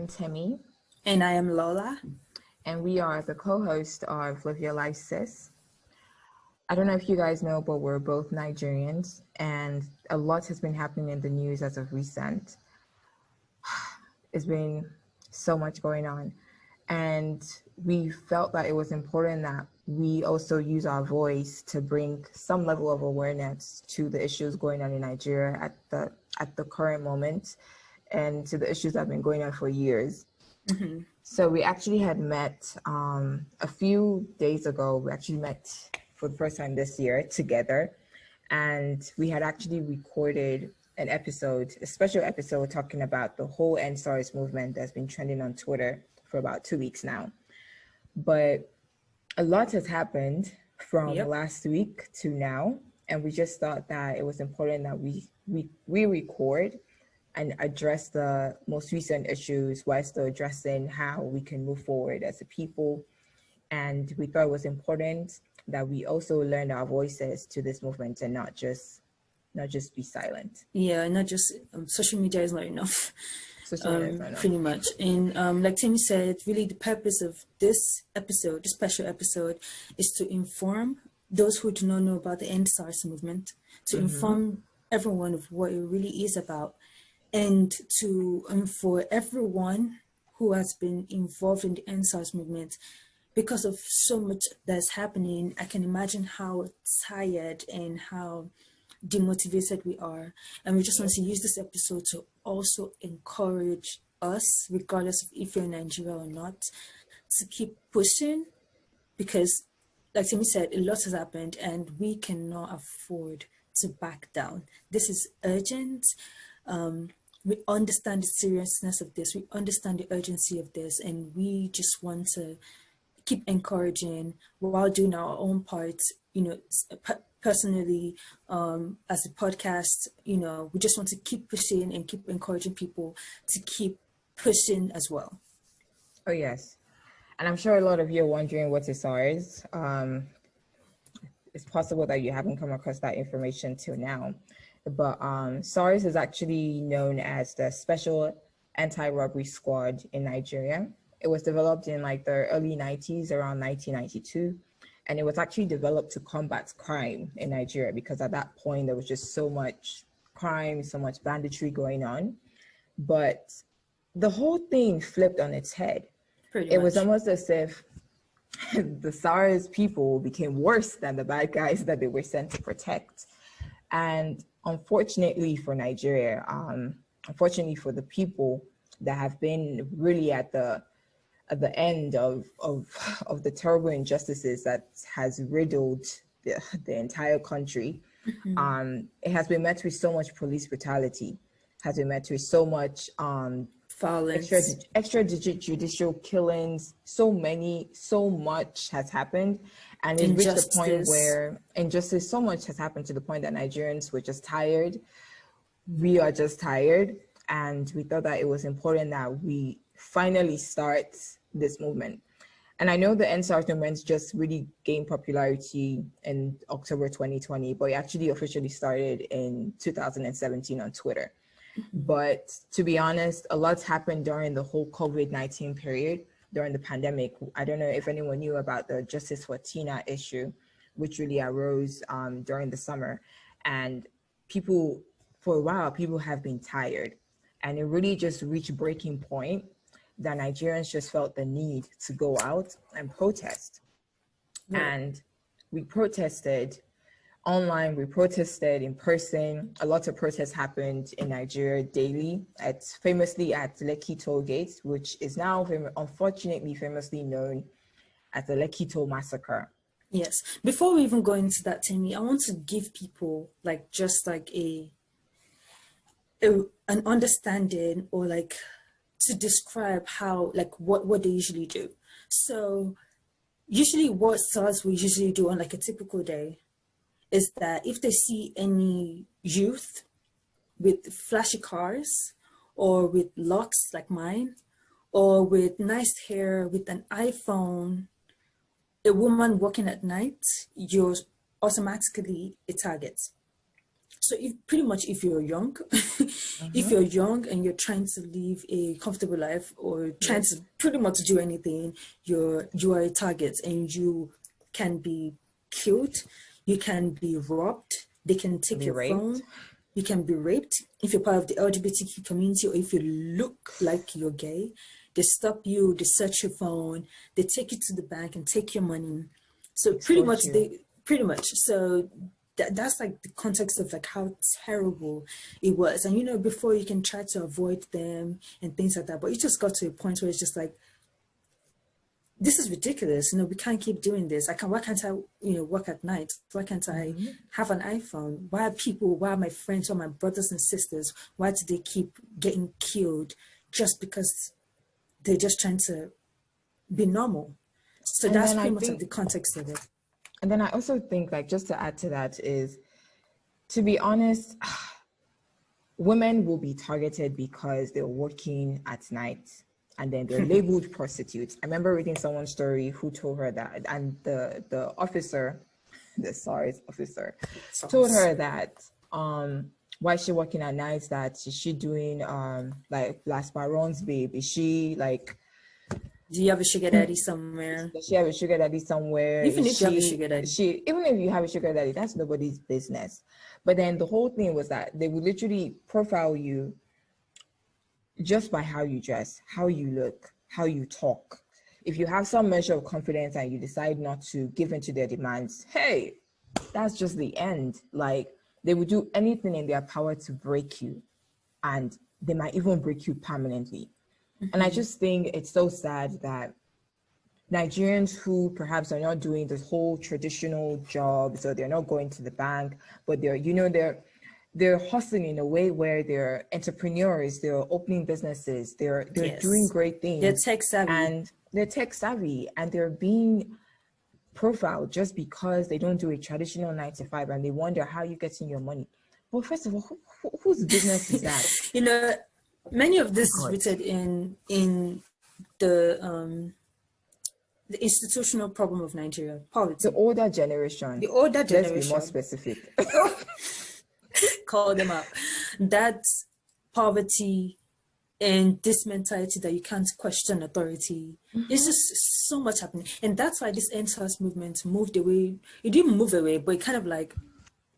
I'm Timmy. And I am Lola. And we are the co-host of Live Your Life, Sis. I don't know if you guys know, but we're both Nigerians, and a lot has been happening in the news as of recent. It's been so much going on. And we felt that it was important that we also use our voice to bring some level of awareness to the issues going on in Nigeria at the current moment, and to the issues that have been going on for years. Mm-hmm. So we actually had met a few days ago. We actually met for the first time this year together, and we had actually recorded an episode, a special episode talking about the whole ENDSARS movement that's been trending on Twitter for about 2 weeks now. But a lot has happened from last week to now, and we just thought that it was important that we record and address the most recent issues while still addressing how we can move forward as a people. And we thought it was important that we also lend our voices to this movement and not just be silent. Yeah, not just social media is not enough. Pretty much. And like Timmy said, really the purpose of this episode, this special episode, is to inform those who do not know about the ENDSARS movement, to inform everyone of what it really is about, and to for everyone who has been involved in the ENDSARS movement. Because of so much that's happening, I can imagine how tired and how demotivated we are. And we just want to use this episode to also encourage us, regardless of if you're in Nigeria or not, to keep pushing. Because, like Timmy said, a lot has happened and we cannot afford to back down. This is urgent. We understand the seriousness of this. We understand the urgency of this. And we just want to keep encouraging while doing our own part, personally, as a podcast, we just want to keep pushing and keep encouraging people to keep pushing as well. Oh, yes. And I'm sure a lot of you are wondering what is SARS. It's possible that you haven't come across that information till now. But SARS is actually known as the Special Anti-Robbery Squad in Nigeria. It was developed in like the early 90s, around 1992. And it was actually developed to combat crime in Nigeria, because at that point there was just so much crime, so much banditry going on. But the whole thing flipped on its head. It was almost as if the SARS people became worse than the bad guys that they were sent to protect. And unfortunately for Nigeria, unfortunately for the people that have been really at the end of the terrible injustices that has riddled the entire country, it has been met with so much police brutality, has been met with so much violence, extrajudicial killings, so much has happened, and it reached the point where so much has happened to the point that Nigerians were just tired. We are just tired, and we thought that it was important that we finally start this movement. And I know the ENDSARS movement just really gained popularity in October 2020, but it actually officially started in 2017 on Twitter. But to be honest, a lot's happened during the whole COVID-19 period, during the pandemic. I don't know if anyone knew about the Justice for Tina issue, which really arose during the summer. And for a while, people have been tired. And it really just reached breaking point that Nigerians just felt the need to go out and protest. Right. And we protested online, we protested in person. A lot of protests happened in Nigeria daily, famously at Lekki toll gate, which is now unfortunately famously known as the Lekki toll massacre. Yes. Before we even go into that, Timmy, I want to give people an understanding, or to describe how, what they usually do. So usually what SARS will usually do on a typical day is that if they see any youth with flashy cars, or with locks like mine, or with nice hair, with an iPhone, a woman walking at night, you're automatically a target. So if you're young, if you're young and you're trying to live a comfortable life or trying to pretty much do anything, you are a target, and you can be killed, you can be robbed, they can take your phone, you can be raped. If you're part of the LGBTQ community, or if you look like you're gay, they stop you, they search your phone, they take you to the bank and take your money. So pretty much so that's like the context of like how terrible it was. And, you know, before you can try to avoid them and things like that, but it just got to a point where it's just like, this is ridiculous. You know, we can't keep doing this. Why can't I, you know, work at night? Why can't I have an iPhone? Why are my friends or my brothers and sisters, why do they keep getting killed just because they're just trying to be normal? So and that's pretty much like the context of it. And then I also think, like, just to add to that is, to be honest, women will be targeted because they're working at night and then they're labeled prostitutes. I remember reading someone's story who told her that, and the officer, the SARS officer, told her that why is she working at night? That is she doing like Las Barons, babe? Is she like, do you have a sugar daddy somewhere? Does she have a sugar daddy somewhere? Even if you have a sugar daddy. Even if you have a sugar daddy, that's nobody's business. But then the whole thing was that they would literally profile you just by how you dress, how you look, how you talk. If you have some measure of confidence and you decide not to give in to their demands, hey, that's just the end. Like, they would do anything in their power to break you, and they might even break you permanently. And I just think it's so sad that Nigerians who perhaps are not doing this whole traditional job, so they're not going to the bank, but they're hustling in a way where they're entrepreneurs, they're opening businesses, they're doing great things. They're tech savvy. And they're being profiled just because they don't do a traditional 9 to 5, and they wonder how you're getting your money. Well, first of all, whose business is that? You know, many of this is rooted in the institutional problem of Nigeria, poverty. The older generation. Let's be more specific. Call them out. That's poverty and this mentality that you can't question authority. It's just so much happening. And that's why this ENDSARS movement moved away. It didn't move away, but it kind of like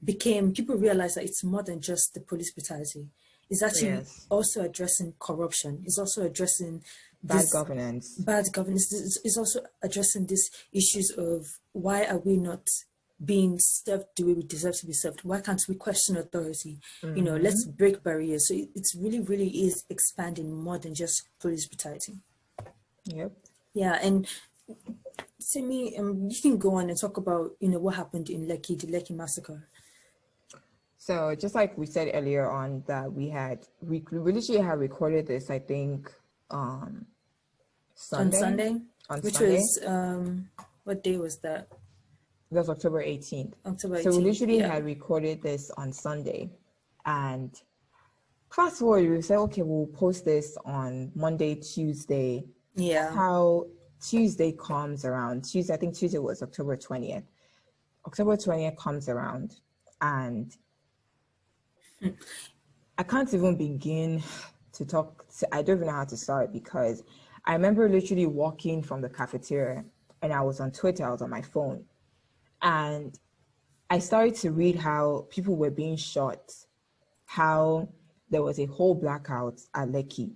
became, people realized that it's more than just the police brutality. It's actually also addressing corruption. It's also addressing bad governance. It's also addressing these issues of why are we not being served the way we deserve to be served? Why can't we question authority? You know, let's break barriers. So it's really, really is expanding more than just police brutality. Yep. Yeah, and Simi, you can go on and talk about, you know, what happened in Lekki, the Lekki massacre. So just like we said earlier on, that we literally had recorded this, I think, Sunday. Which was, what day was that? That was October 18th. So we literally had recorded this on Sunday. And fast forward, we said, okay, we'll post this on Monday, Tuesday. Yeah. That's how Tuesday comes around. I think Tuesday was October 20th. October 20th comes around, and I can't even begin to talk. I don't even know how to start, because I remember literally walking from the cafeteria and I was on Twitter, I was on my phone, and I started to read how people were being shot, how there was a whole blackout at Lekki,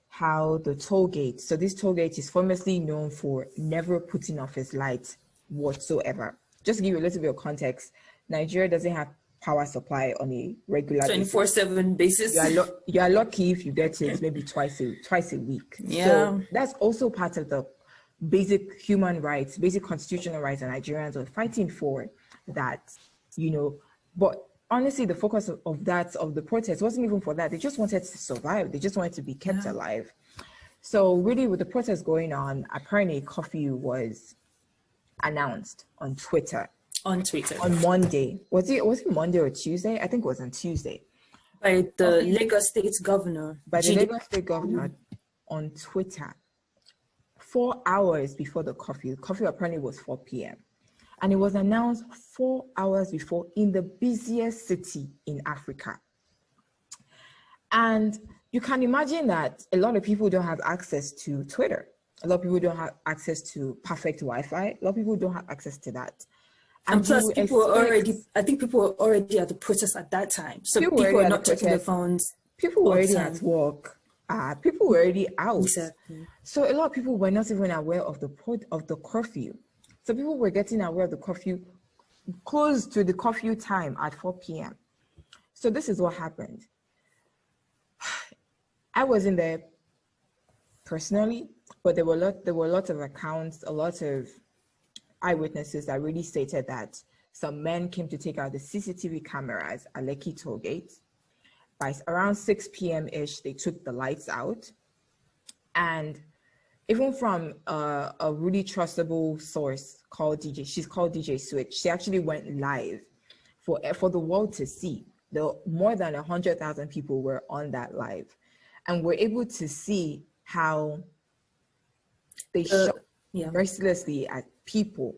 how the toll gate, so this toll gate is famously known for never putting off its lights whatsoever. Just to give you a little bit of context, Nigeria doesn't have power supply on a regular 24/7 basis. You are lucky if you get it maybe twice a week. Yeah. So that's also part of the basic human rights, basic constitutional rights that Nigerians are fighting for, that, you know. But honestly, the focus of the protest wasn't even for that. They just wanted to survive. They just wanted to be kept alive. So really, with the protest going on, apparently curfew was announced on Twitter. On Monday. Was it Monday or Tuesday? I think it was on Tuesday. By the Lagos State Governor. On Twitter. 4 hours before the curfew. The curfew apparently was 4 p.m. And it was announced 4 hours before in the busiest city in Africa. And you can imagine that a lot of people don't have access to Twitter. A lot of people don't have access to perfect Wi-Fi. A lot of people don't have access to that. And plus, people were already, I think people were already at the protest at that time. So people were not checking their phones. People were already at work. People were already out. Exactly. So a lot of people were not even aware of the curfew. So people were getting aware of the curfew close to the curfew time at 4 p.m. So this is what happened. I wasn't there personally, but there were lots of accounts, a lot of eyewitnesses that really stated that some men came to take out the CCTV cameras at Lekki Tollgate. By around 6 p.m.-ish, they took the lights out. And even from a really trustable source called she's called DJ Switch, she actually went live for the world to see. More than 100,000 people were on that live. And we're able to see how they shot mercilessly at people.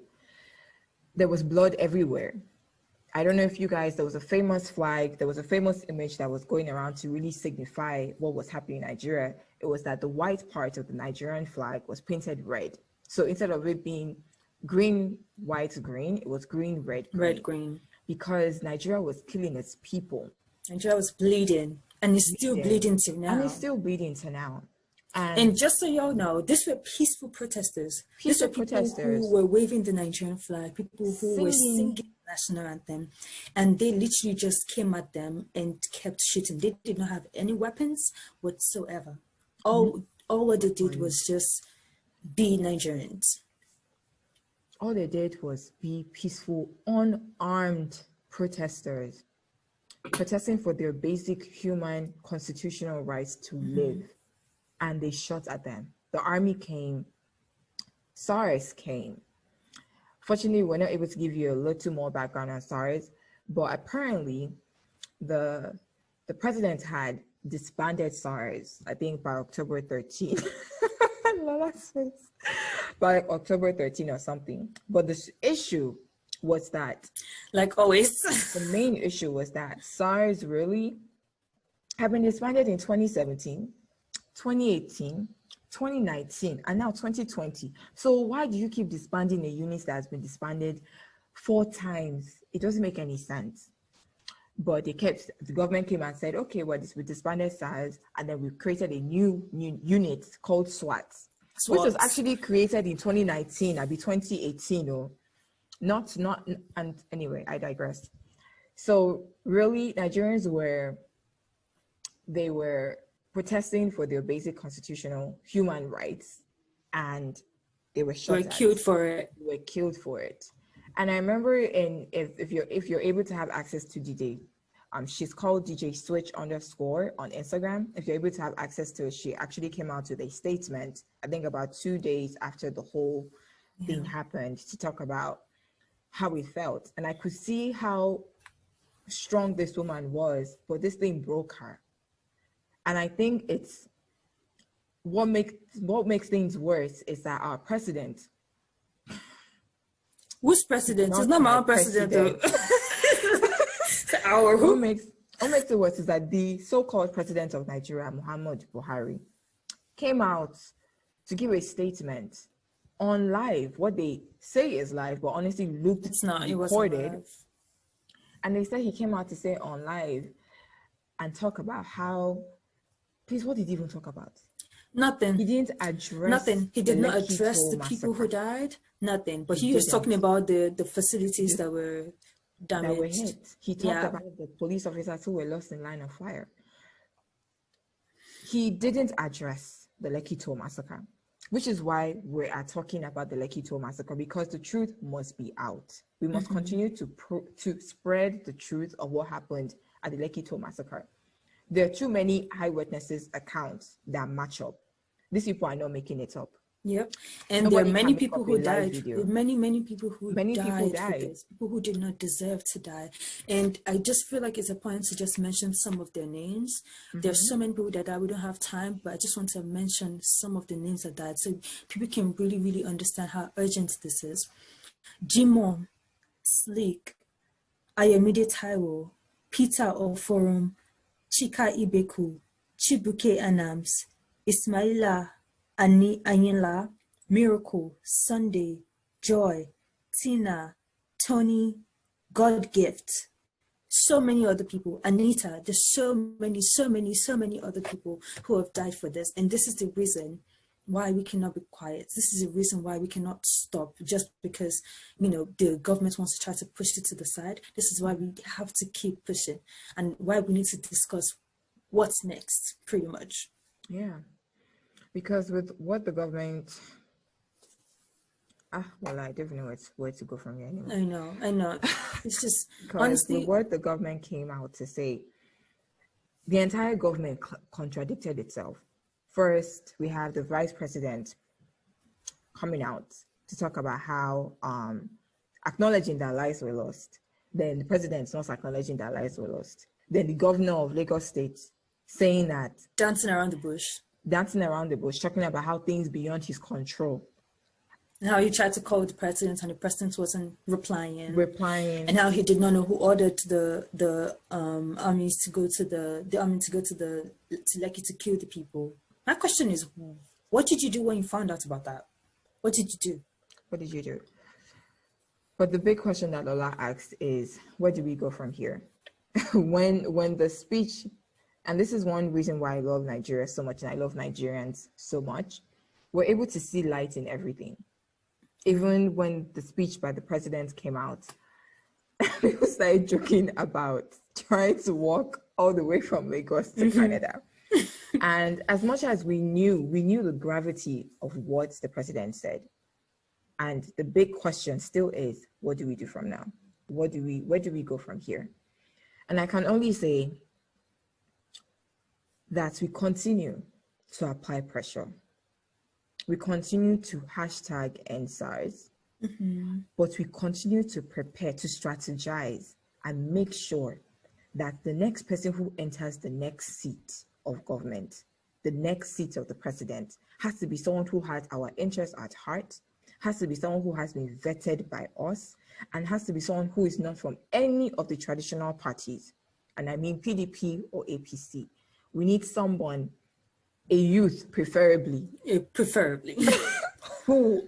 There was blood everywhere. I don't know if you guys, there was a famous flag, there was a famous image that was going around to really signify what was happening in Nigeria. It was that the white part of the Nigerian flag was painted red. So instead of it being green, white, green, it was green, red, green. Red, green. Because Nigeria was killing its people. Nigeria was bleeding. And it's still bleeding to now. And it's still bleeding to now. And just so y'all know, these were peaceful protesters. These were people who were waving the Nigerian flag, people who were singing the national anthem, and they literally just came at them and kept shooting. They did not have any weapons whatsoever. All what they did was just be Nigerians. All they did was be peaceful, unarmed protesters, protesting for their basic human constitutional rights to live. And they shot at them. The army came, SARS came. Fortunately, we're not able to give you a little more background on SARS, but apparently the president had disbanded SARS, I think by October 13. By October 13 or something. But the issue was that, like always, the main issue was that SARS really had been disbanded in 2017, 2018, 2019, and now 2020. So why do you keep disbanding a unit that has been disbanded 4 times? It doesn't make any sense. But the government came and said, okay, well, we disbanded SARS, and then we created a new unit called SWAT, which was actually created in 2019, I'll be 2018, or not, and anyway, I digress. So really, Nigerians were protesting for their basic constitutional human rights, and they were shot. They were killed for it. They were killed for it. And I remember, if you're able to have access to DJ, she's called DJ Switch _ on Instagram. If you're able to have access to it, she actually came out with a statement, I think about 2 days after the whole thing happened, to talk about how it felt. And I could see how strong this woman was, but this thing broke her. And I think it's what makes things worse is that our president. Who's president? It's not my own president. What makes it worse is that the so-called president of Nigeria, Muhammad Buhari, came out to give a statement on live. What they say is live, but honestly looked recorded. It wasn't live. And they said he came out to say on live and talk about how. Please, what did he even talk about? Nothing. He didn't address. Nothing. He did not address the people who died. Nothing. But he was talking about the facilities that were damaged. That were hit. He talked about the police officers who were lost in line of fire. He didn't address the Lekki Toll massacre, which is why we are talking about the Lekki Toll massacre, because the truth must be out. We must continue to spread the truth of what happened at the Lekki Toll massacre. There are too many eyewitnesses accounts that match up. These people are not making it up. Yep. And there are many people who died. Many people who died. People who did not deserve to die. And I just feel like it's a point to just mention some of their names. There's so many people that died. We don't have time, but I just want to mention some of the names that died so people can really, really understand how urgent this is. Jimon, Sleek, Ayomide Taiwo, Peter Oforum, Chika Ibeku, Chibuke Anams, Ismaila Anyela, Miracle, Sunday, Joy, Tina, Tony, God Gift, so many other people, Anita, there's so many other people who have died for this. And this is the reason why we cannot be quiet. This is the reason why we cannot stop just because, the government wants to try to push it to the side. This is why we have to keep pushing and why we need to discuss what's next, pretty much. Yeah, because with what the government, I don't even know where to go from here anymore. I know. It's just, honestly, with what the government came out to say, the entire government contradicted itself. First, we have the vice president coming out to talk about how acknowledging that lives were lost. Then the president's not acknowledging that lives were lost. Then the governor of Lagos State saying that dancing around the bush, talking about how things beyond his control. And how he tried to call the president and the president wasn't replying. And how he did not know who ordered the armies to go to Lekki to kill the people. My question is, what did you do when you found out about that? What did you do? But the big question that Lola asked is, where do we go from here? when the speech, and this is one reason why I love Nigeria so much and I love Nigerians so much, we're able to see light in everything. Even when the speech by the president came out, people started joking about trying to walk all the way from Lagos to Canada. And as much as we knew the gravity of what the president said. And the big question still is, what do we do from now? Where do we go from here? And I can only say that we continue to apply pressure. We continue to hashtag ENDSARS, but we continue to prepare, to strategize and make sure that the next person who enters the next seat of government, the next seat of the president, has to be someone who has our interests at heart, has to be someone who has been vetted by us, and has to be someone who is not from any of the traditional parties. And I mean PDP or APC. We need someone, a youth preferably, who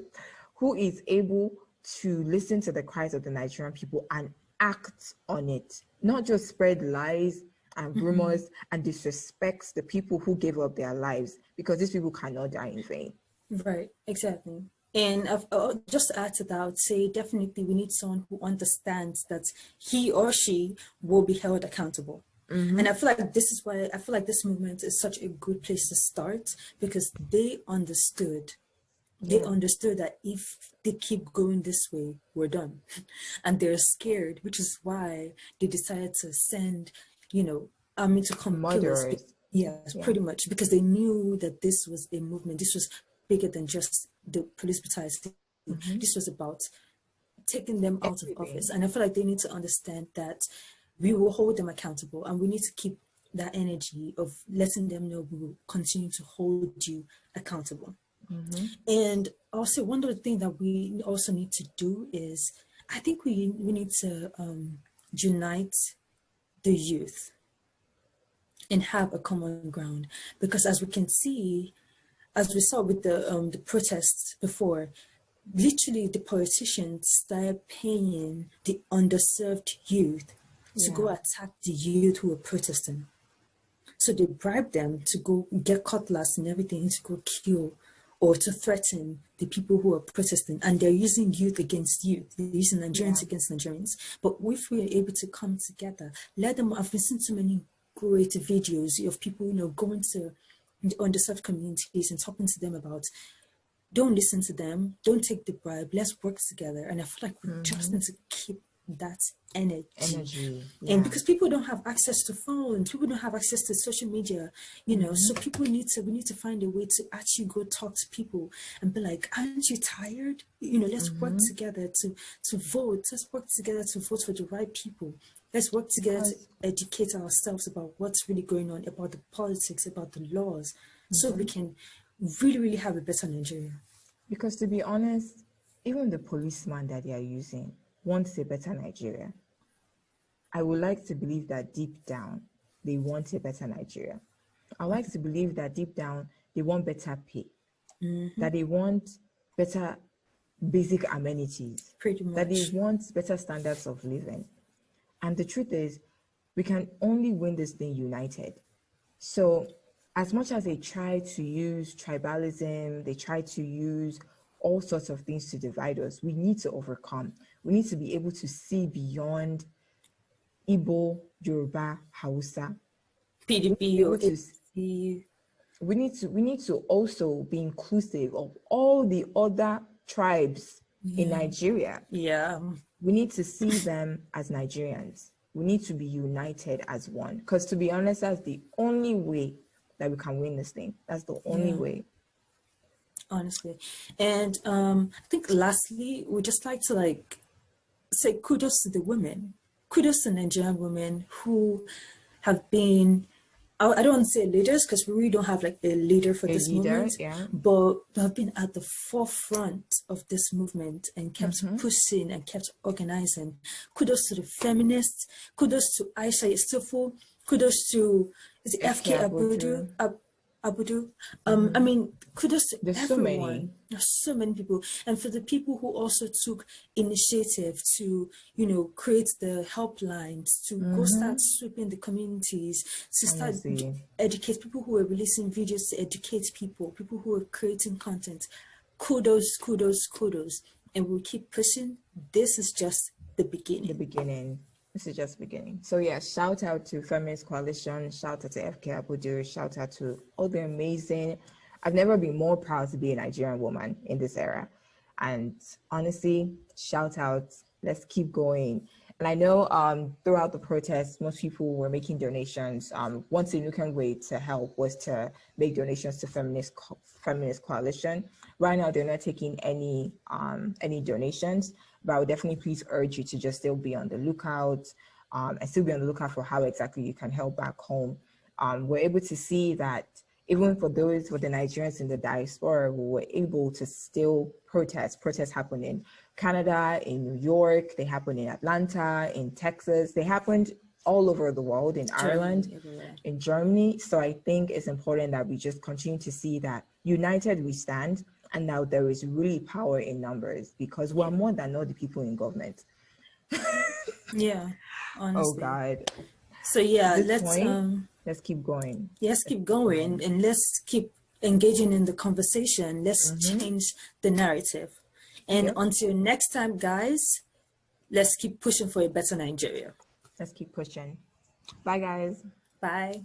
is able to listen to the cries of the Nigerian people and act on it, not just spread lies and rumors and disrespects the people who gave up their lives, because these people cannot die in vain. Right, exactly. And just to add to that, I would say definitely we need someone who understands that he or she will be held accountable. And I feel like this is why I feel like this movement is such a good place to start, because they understood. They understood that if they keep going this way, we're done. And they're scared, which is why they decided to send, army to come kill us. Yes, pretty much, because they knew that this was a movement. This was bigger than just the police brutality. This was about taking them out of office. And I feel like they need to understand that we will hold them accountable, and we need to keep that energy of letting them know we will continue to hold you accountable. And also, one other thing that we also need to do is, I think we need to unite the youth and have a common ground, because as we can see, as we saw with the protests before, literally the politicians started paying the underserved youth to go attack the youth who were protesting. So they bribed them to go get cutlass and everything to go kill or to threaten the people who are protesting. And they're using youth against youth. They're using Nigerians against Nigerians. But if we are able to come together, let them, I've been seeing so many great videos of people, going to the underserved communities and talking to them about, don't listen to them, don't take the bribe, let's work together. And I feel like we just need to keep that energy. And because people don't have access to phones, people don't have access to social media, so we need to find a way to actually go talk to people and be like, aren't you tired? Let's work together to vote. Let's work together to vote for the right people. Let's work together to educate ourselves about what's really going on, about the politics, about the laws, so we can really, really have a better Nigeria. Because to be honest, even the policeman that they are using wants a better Nigeria. I would like to believe that deep down, they want a better Nigeria. I would like to believe that deep down, they want better pay, that they want better basic amenities, Pretty much. that they want better standards of living. And the truth is, we can only win this thing united. So as much as they try to use tribalism, they try to use all sorts of things to divide us, we need to overcome. We need to be able to see beyond Igbo, Yoruba, Hausa. PDP or We need to also be inclusive of all the other tribes in Nigeria. Yeah. We need to see them as Nigerians. We need to be united as one. Because to be honest, that's the only way that we can win this thing. That's the only way. Honestly. And I think lastly, we just like to say kudos to the women. Kudos to Nigerian women who have been, I don't want to say leaders because we really don't have a leader for this movement, but have been at the forefront of this movement and kept pushing and kept organizing. Kudos to the feminists. Kudos to Aisha Yusufu. Kudos to FK Abudu. I mean, kudos to everyone. There's so many people. And for the people who also took initiative to, create the helplines, to go start sweeping the communities, to start educate people who are releasing videos to educate people who are creating content. Kudos, kudos, kudos. And we'll keep pushing. This is just the beginning. This is just beginning. So yeah, shout out to Feminist Coalition, shout out to FK Abudu, shout out to all the amazing. I've never been more proud to be a Nigerian woman in this era. And honestly, shout out, let's keep going. And I know throughout the protests, most people were making donations. One significant way to help was to make donations to Feminist Coalition. Right now, they're not taking any donations, but I would definitely please urge you to just still be on the lookout and still be on the lookout for how exactly you can help back home. We're able to see that even for the Nigerians in the diaspora who were able to still protests happen in Canada, in New York, they happen in Atlanta, in Texas, they happened all over the world, in Ireland, in Germany. So I think it's important that we just continue to see that united we stand, and now there is really power in numbers because we're more than all the people in government. Yeah, honestly. Oh God. So yeah, let's keep going. Let's keep going and let's keep engaging in the conversation. Let's change the narrative. And until next time, guys, let's keep pushing for a better Nigeria. Let's keep pushing. Bye, guys. Bye.